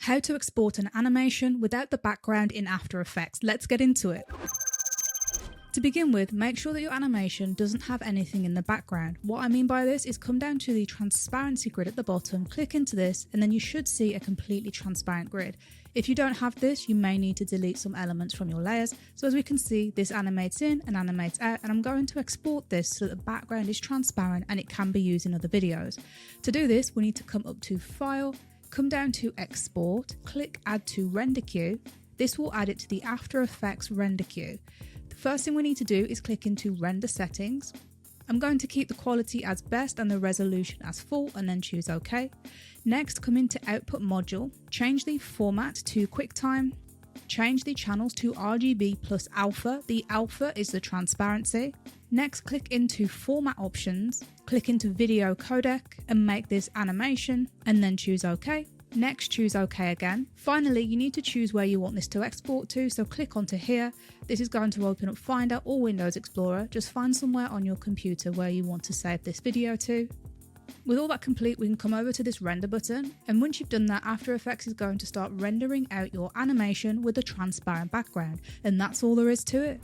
How to export an animation without the background in After Effects. Let's get into it. To begin with, make sure that your animation doesn't have anything in the background. What I mean by this is come down to the transparency grid at the bottom, click into this, and then you should see a completely transparent grid. If you don't have this, you may need to delete some elements from your layers. So as we can see, this animates in and animates out, and I'm going to export this so that the background is transparent and it can be used in other videos. To do this, we need to come up to File, come down to Export, click Add to Render Queue. This will add it to the After Effects render queue. The first thing we need to do is click into Render Settings. I'm going to keep the quality as best and the resolution as full and then choose OK. Next, come into Output Module, change the format to QuickTime, change the channels to RGB plus Alpha. The Alpha is the transparency. Next, click into Format Options, click into Video Codec and make this animation and then choose OK. Next, choose OK again. Finally, you need to choose where you want this to export to, so click onto here. This is going to open up Finder or Windows Explorer. Just find somewhere on your computer where you want to save this video to. With all that complete, we can come over to this render button, and once you've done that, After Effects is going to start rendering out your animation with a transparent background, and that's all there is to it.